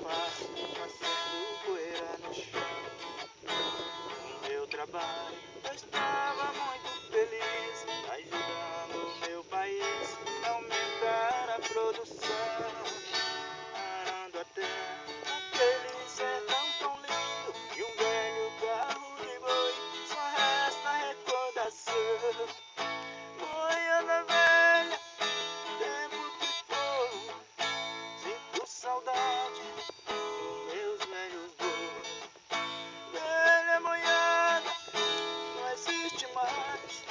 passo, fazendo poeira no chão. No meu trabalho eu estava muito feliz, ajudando o meu país a aumentar a produção. Arando a terra, aquele sertão tão lindo, e um velho carro de boi, só resta recordação. Boiada velha, tempo que foi, sinto saudade dos meus velhos bois. Velha boiada, não existe mais,